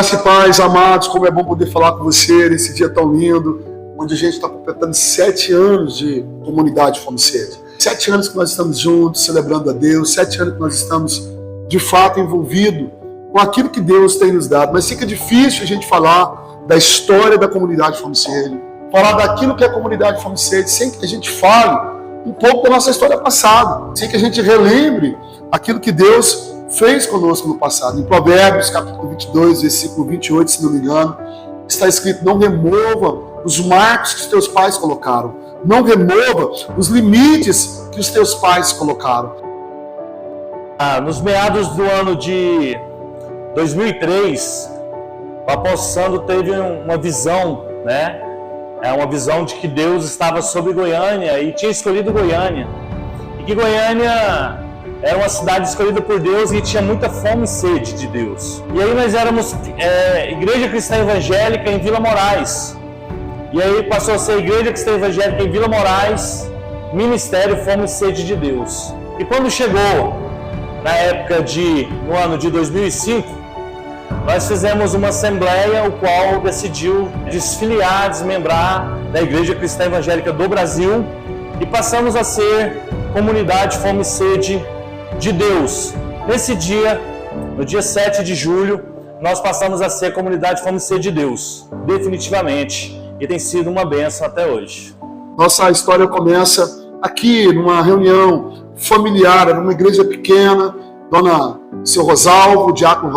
Graça e paz, amados, como é bom poder falar com você nesse dia tão lindo, onde a gente está completando 7 anos de comunidade Fome e Sede. 7 anos que nós estamos juntos, celebrando a Deus, 7 anos que nós estamos, de fato, envolvidos com aquilo que Deus tem nos dado. Mas fica difícil a gente falar da história da comunidade Fome e Sede, falar daquilo que é a comunidade Fome e Sede, sem que a gente fale um pouco da nossa história passada, sem que a gente relembre aquilo que Deus fez conosco no passado. Em Provérbios, capítulo 22, versículo 28, se não me engano, está escrito: não remova os marcos que os teus pais colocaram. Não remova os limites que os teus pais colocaram. Nos meados do ano de 2003, o apóstolo Sandro teve uma visão, né? Uma visão de que Deus estava sobre Goiânia e tinha escolhido Goiânia. E que Goiânia era uma cidade escolhida por Deus e tinha muita fome e sede de Deus. E aí nós éramos Igreja Cristã Evangélica em Vila Moraes. E aí passou a ser Igreja Cristã Evangélica em Vila Moraes, Ministério Fome e Sede de Deus. E quando chegou no ano de 2005, nós fizemos uma assembleia, o qual decidiu desfiliar, desmembrar da Igreja Cristã Evangélica do Brasil e passamos a ser Comunidade Fome e Sede de Deus. Nesse dia, no dia 7 de julho, nós passamos a ser Comunidade Fome e Sede de Deus, definitivamente, e tem sido uma bênção até hoje. Nossa história começa aqui, numa reunião familiar, numa igreja pequena, Dona Seu Rosalvo, Diácono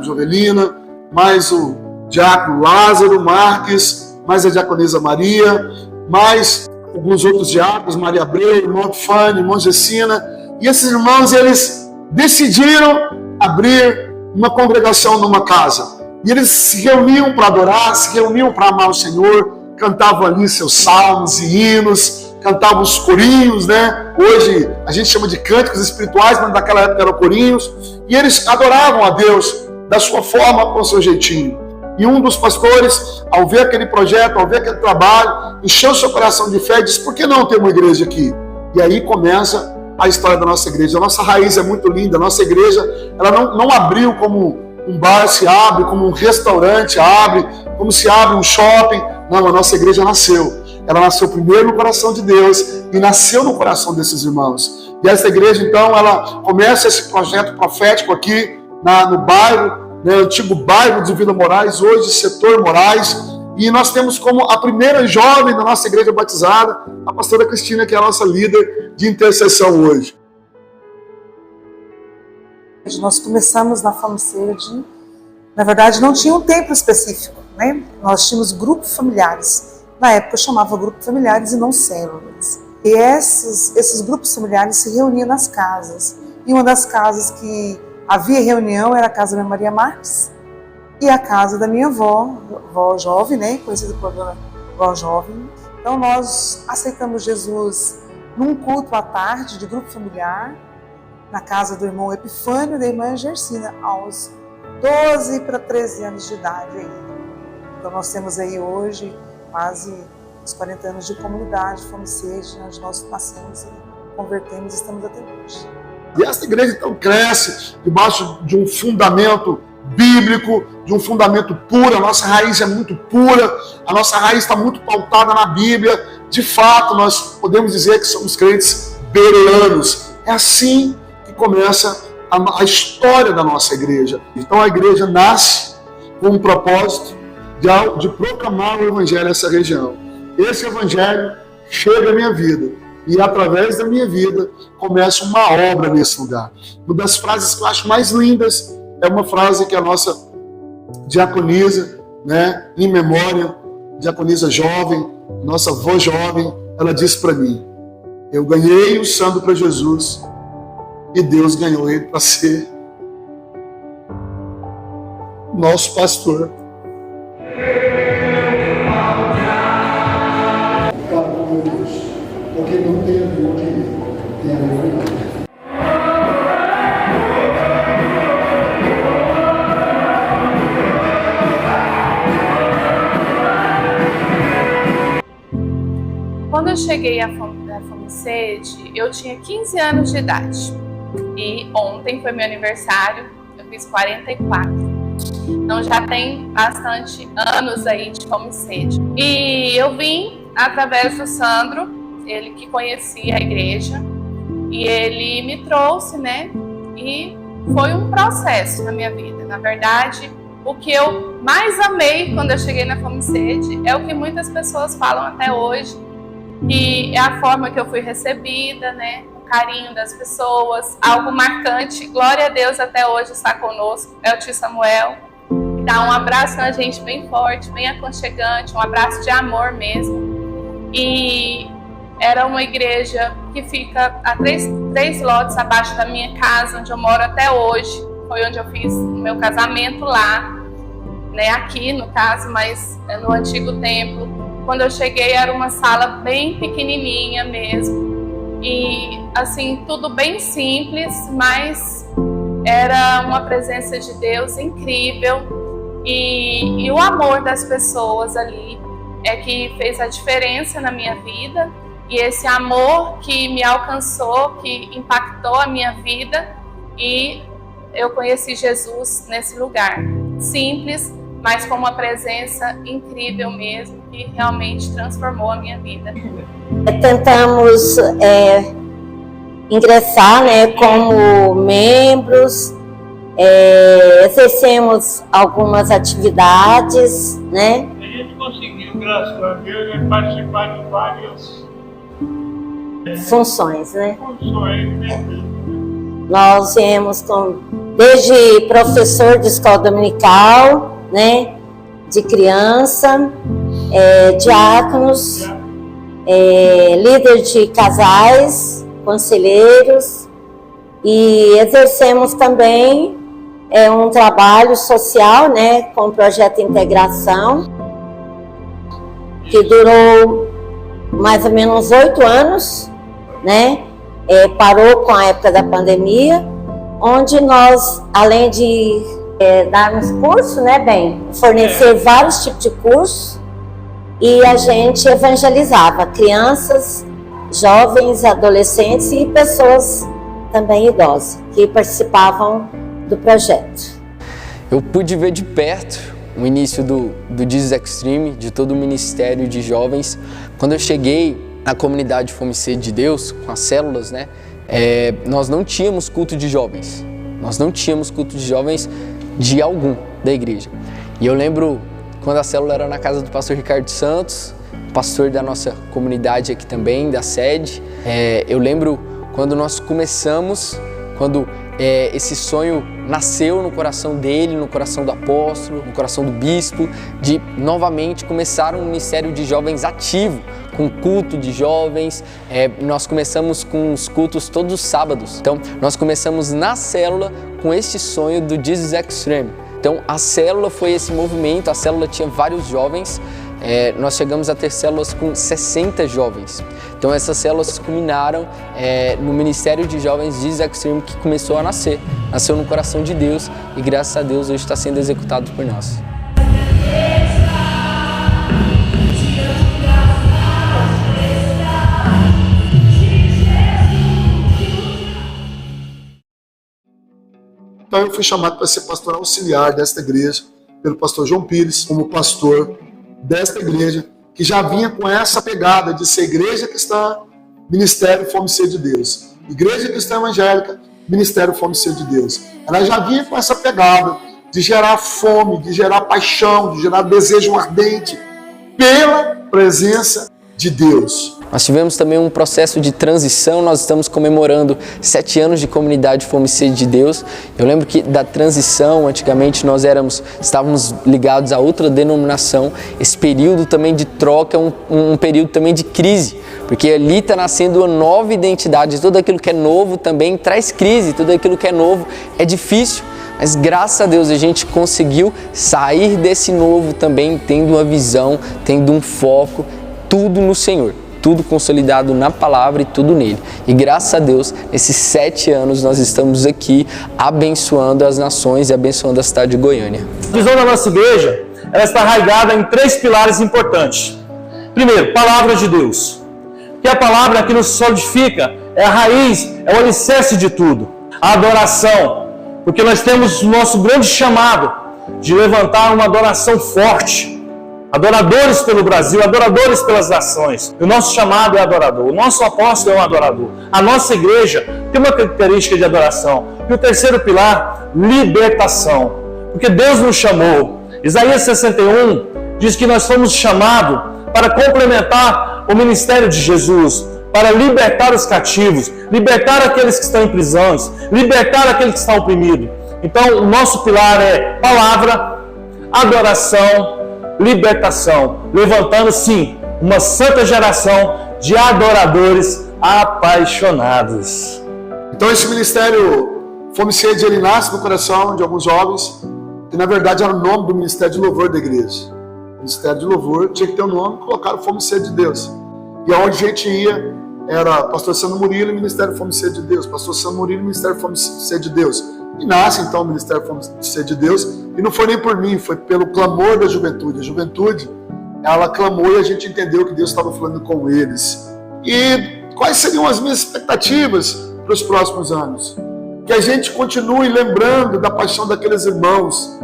Jovelina, mais o Diácono Lázaro Marques, mais a Diaconisa Maria, mais alguns outros diáconos, Maria Abreu, irmão Fane, irmã Gessina. E esses irmãos, eles decidiram abrir uma congregação numa casa. E eles se reuniam para adorar, se reuniam para amar o Senhor, cantavam ali seus salmos e hinos, cantavam os corinhos, né? Hoje a gente chama de cânticos espirituais, mas naquela época eram corinhos. E eles adoravam a Deus da sua forma, com o seu jeitinho. E um dos pastores, ao ver aquele projeto, ao ver aquele trabalho, encheu seu coração de fé e disse: por que não ter uma igreja aqui? E aí começa a história da nossa igreja. A nossa raiz é muito linda. A nossa igreja, ela não abriu como um bar se abre, como um restaurante abre, como se abre um shopping. Não, a nossa igreja nasceu. Ela nasceu primeiro no coração de Deus e nasceu no coração desses irmãos. E essa igreja, então, ela começa esse projeto profético aqui no bairro, antigo bairro de Vila Moraes, hoje setor Moraes. E nós temos como a primeira jovem da nossa igreja batizada, a pastora Cristina, que é a nossa líder de intercessão hoje. Nós começamos na Fome e Sede, na verdade não tinha um tempo específico, né? Nós tínhamos grupos familiares. Na época eu chamava grupos familiares e não células. E esses grupos familiares se reuniam nas casas. E uma das casas que havia reunião era a casa da Maria Marques e a casa da minha avó jovem, né? Conhecida por avó jovem. Então nós aceitamos Jesus num culto à tarde de grupo familiar, na casa do irmão Epifânio e da irmã Gersina, aos 12 para 13 anos de idade. Aí. Então nós temos aí hoje quase uns 40 anos de comunidade, Fome e Sede, onde nós nascemos e convertemos e estamos até hoje. E essa igreja então cresce debaixo de um fundamento bíblico, de um fundamento puro. A nossa raiz é muito pura, a nossa raiz está muito pautada na Bíblia. De fato, nós podemos dizer que somos crentes bereanos. É assim que começa a história da nossa igreja. Então a igreja nasce com um propósito de proclamar o evangelho nessa região. Esse evangelho chega à minha vida e através da minha vida começa uma obra nesse lugar. Uma das frases que eu acho mais lindas é uma frase que a nossa diaconisa, em memória, diaconisa jovem, nossa avó jovem, ela disse para mim: eu ganhei o Sandro para Jesus e Deus ganhou ele para ser nosso pastor. Porque não tem a ver com quem tem a ver com ele. Quando eu cheguei à Fome e Sede, eu tinha 15 anos de idade. E ontem foi meu aniversário, eu fiz 44. Então já tem bastante anos aí de fome e sede. E eu vim através do Sandro, ele que conhecia a igreja, e ele me trouxe, né? E foi um processo na minha vida. Na verdade, o que eu mais amei quando eu cheguei na Fome e Sede é o que muitas pessoas falam até hoje, que é a forma que eu fui recebida, né? O carinho das pessoas, algo marcante. Glória a Deus, até hoje está conosco, é o tio Samuel. Dá um abraço na gente bem forte, bem aconchegante, um abraço de amor mesmo. E era uma igreja que fica a três lotes abaixo da minha casa, onde eu moro até hoje. Foi onde eu fiz o meu casamento lá, né? Aqui no caso, mas no antigo templo. Quando eu cheguei era uma sala bem pequenininha mesmo. E assim, tudo bem simples, mas era uma presença de Deus incrível. E o amor das pessoas ali é que fez a diferença na minha vida. E esse amor que me alcançou, que impactou a minha vida, e eu conheci Jesus nesse lugar. Simples, mas com uma presença incrível mesmo, que realmente transformou a minha vida. Tentamos ingressar, né, como membros, exercemos algumas atividades, né? A gente conseguiu, graças a Deus, participar de várias funções, né? funções, né? Nós viemos desde professor de escola dominical, né? De criança, diáconos, líder de casais, conselheiros, e exercemos também um trabalho social, né? Com o projeto Integração, que durou mais ou menos 8 anos, né? Parou com a época da pandemia, onde nós, além de darmos curso, né, fornecer vários tipos de cursos, e a gente evangelizava crianças, jovens, adolescentes e pessoas também idosas que participavam do projeto. Eu pude ver de perto o início do Jesus Extreme, de todo o ministério de jovens. Quando eu cheguei na comunidade Fome e Sede de Deus, com as células, né, nós não tínhamos culto de jovens. Nós não tínhamos culto de jovens de algum da igreja. E eu lembro quando a célula era na casa do pastor Ricardo Santos, pastor da nossa comunidade aqui também, da sede. Eu lembro quando nós começamos, quando esse sonho nasceu no coração dele, no coração do apóstolo, no coração do bispo, de novamente começar um ministério de jovens ativo, com culto de jovens. Nós começamos com os cultos todos os sábados. Então, nós começamos na célula com este sonho do Jesus Extreme. Então, a célula foi esse movimento, a célula tinha vários jovens. Nós chegamos a ter células com 60 jovens. Então essas células culminaram no Ministério de Jovens Jesus Extreme, que começou a nascer. Nasceu no coração de Deus e graças a Deus hoje está sendo executado por nós. Então eu fui chamado para ser pastor auxiliar desta igreja, pelo pastor João Pires, como pastor desta igreja, que já vinha com essa pegada de ser igreja cristã, ministério Fome e Sede de Deus. Igreja cristã evangélica, ministério Fome e Sede de Deus. Ela já vinha com essa pegada de gerar fome, de gerar paixão, de gerar desejo ardente pela presença de Deus. Nós tivemos também um processo de transição, nós estamos comemorando 7 anos de comunidade Fome e Sede de Deus. Eu lembro que da transição, antigamente nós estávamos ligados a outra denominação. Esse período também de troca é um período também de crise, porque ali está nascendo uma nova identidade. Tudo aquilo que é novo também traz crise, tudo aquilo que é novo é difícil. Mas graças a Deus a gente conseguiu sair desse novo também, tendo uma visão, tendo um foco, tudo no Senhor. Tudo consolidado na palavra e tudo nele. E graças a Deus, nesses 7 anos nós estamos aqui abençoando as nações e abençoando a cidade de Goiânia. A visão da nossa igreja, ela está arraigada em 3 pilares importantes. Primeiro, palavra de Deus. Que a palavra que nos solidifica é a raiz, é o alicerce de tudo. A adoração, porque nós temos o nosso grande chamado de levantar uma adoração forte. Adoradores pelo Brasil, adoradores pelas nações. O nosso chamado é adorador, o nosso apóstolo é um adorador. A nossa igreja tem uma característica de adoração. E o terceiro pilar, libertação. Porque Deus nos chamou. Isaías 61 diz que nós fomos chamados para complementar o ministério de Jesus, para libertar os cativos, libertar aqueles que estão em prisões, libertar aqueles que estão oprimidos. Então, o nosso pilar é palavra, adoração, libertação, levantando sim uma santa geração de adoradores apaixonados. Então esse ministério Fome e Sede, ele nasce no coração de alguns jovens, que na verdade era o nome do Ministério de Louvor da igreja. O Ministério de Louvor tinha que ter um nome, colocaram Fome e Sede de Deus. E aonde a gente ia era Pastor Sandro Murilo e Ministério Fome e Sede de Deus, Pastor Sandro Murilo e Ministério Fome e Sede de Deus. E nasce então o Ministério Fome e Sede de Deus, e não foi nem por mim, foi pelo clamor da juventude. A juventude, ela clamou e a gente entendeu que Deus estava falando com eles. E quais seriam as minhas expectativas para os próximos anos? Que a gente continue lembrando da paixão daqueles irmãos,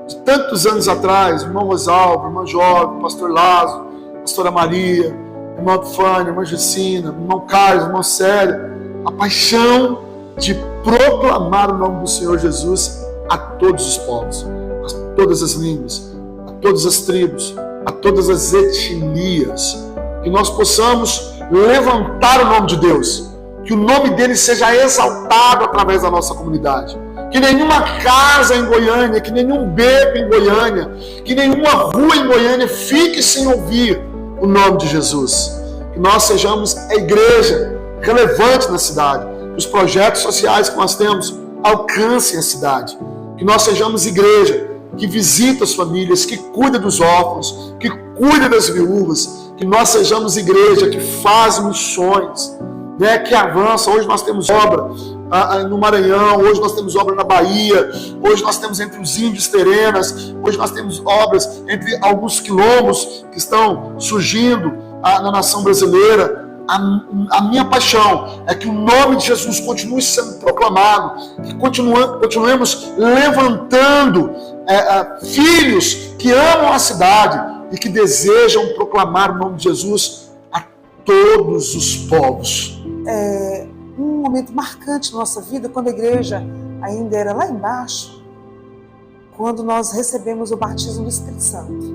de tantos anos atrás, irmão Rosalvo, irmã Jovem, pastor Lázaro, pastora Maria, irmã Fânia, irmã Juscina, irmão Carlos, irmão Célio, a paixão de proclamar o nome do Senhor Jesus a todos os povos, a todas as línguas, a todas as tribos, a todas as etnias, que nós possamos levantar o nome de Deus, que o nome dele seja exaltado através da nossa comunidade, que nenhuma casa em Goiânia, que nenhum beco em Goiânia, que nenhuma rua em Goiânia fique sem ouvir o nome de Jesus, que nós sejamos a igreja relevante na cidade, que os projetos sociais que nós temos alcancem a cidade, que nós sejamos igreja que visita as famílias, que cuida dos órfãos, que cuida das viúvas, que nós sejamos igreja que faz missões, né, que avança. Hoje nós temos obra no Maranhão, hoje nós temos obra na Bahia, hoje nós temos entre os índios terenas, hoje nós temos obras entre alguns quilombos que estão surgindo na nação brasileira. A minha paixão é que o nome de Jesus continue sendo proclamado, que continuemos levantando filhos que amam a cidade e que desejam proclamar o nome de Jesus a todos os povos. Um momento marcante na nossa vida, quando a igreja ainda era lá embaixo, quando nós recebemos o batismo do Espírito Santo.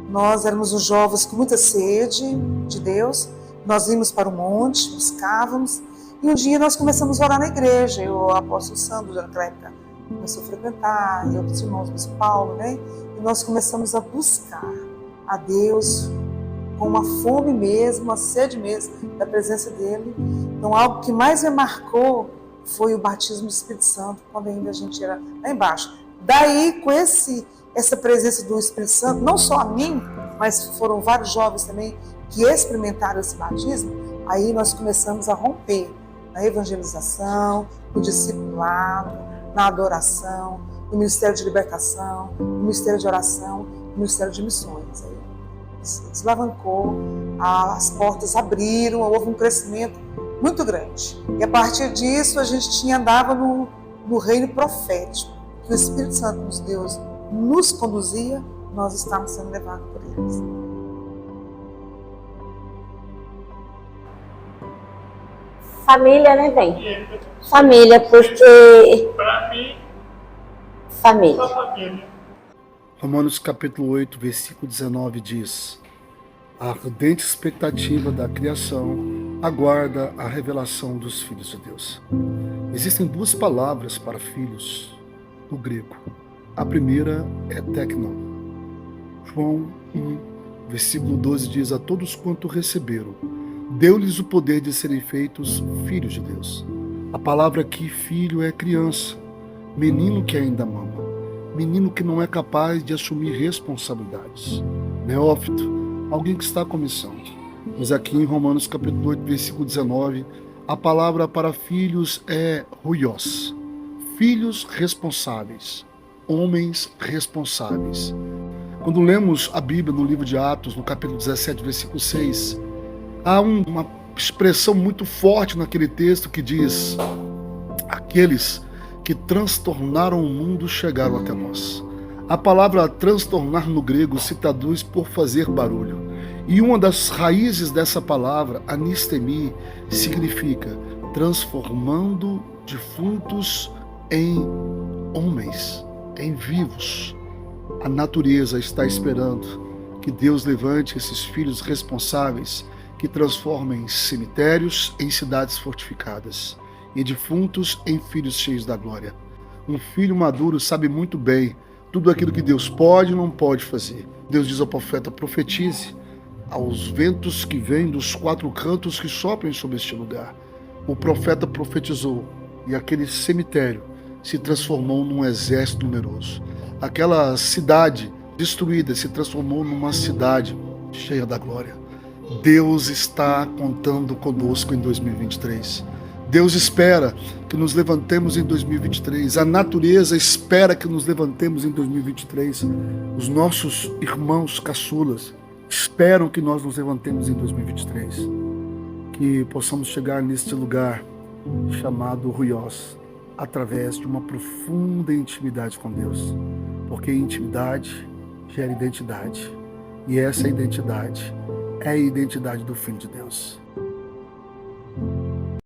Nós éramos os jovens com muita sede de Deus. Nós íamos para o monte, buscávamos, e um dia nós começamos a orar na igreja. O apóstolo Sandro, naquela época, começou a frequentar, e outros irmãos, o bispo Paulo, né? E nós começamos a buscar a Deus com uma fome mesmo, uma sede mesmo da presença dele. Então, algo que mais me marcou foi o batismo do Espírito Santo, quando ainda a gente era lá embaixo. Daí, com essa presença do Espírito Santo, não só a mim, mas foram vários jovens também que experimentaram esse batismo, aí nós começamos a romper na evangelização, no discipulado, na adoração, no ministério de libertação, no ministério de oração, no ministério de missões. Aí deslavancou, as portas abriram, houve um crescimento muito grande. E a partir disso a gente andava no reino profético, que o Espírito Santo nos conduzia, nós estávamos sendo levados por eles. Família, né, bem? Família, porque... Para mim, Família. só família. Romanos capítulo 8, versículo 19 diz: a ardente expectativa da criação aguarda a revelação dos filhos de Deus. Existem duas palavras para filhos no grego. A primeira é teknon. João 1, versículo 12 diz: a todos quanto receberam, deu-lhes o poder de serem feitos filhos de Deus. A palavra aqui, filho, é criança, menino que ainda mama, menino que não é capaz de assumir responsabilidades. Neófito, alguém que está começando. Mas aqui em Romanos capítulo 8, versículo 19, a palavra para filhos é ruios, filhos responsáveis, homens responsáveis. Quando lemos a Bíblia no livro de Atos, no capítulo 17, versículo 6, há uma expressão muito forte naquele texto que diz: aqueles que transtornaram o mundo chegaram até nós. A palavra transtornar no grego se traduz por fazer barulho. E uma das raízes dessa palavra, anistemi, significa transformando defuntos em homens, em vivos. A natureza está esperando que Deus levante esses filhos responsáveis que transformem cemitérios em cidades fortificadas e defuntos em filhos cheios da glória. Um filho maduro sabe muito bem tudo aquilo que Deus pode e não pode fazer. Deus diz ao profeta: profetize aos ventos que vêm dos quatro cantos que soprem sobre este lugar. O profeta profetizou e aquele cemitério se transformou num exército numeroso. Aquela cidade destruída se transformou numa cidade cheia da glória. Deus está contando conosco em 2023. Deus espera que nos levantemos em 2023. A natureza espera que nos levantemos em 2023. Os nossos irmãos caçulas esperam que nós nos levantemos em 2023. Que possamos chegar neste lugar chamado Ruiós, através de uma profunda intimidade com Deus. Porque intimidade gera identidade. E essa identidade é a identidade do Filho de Deus.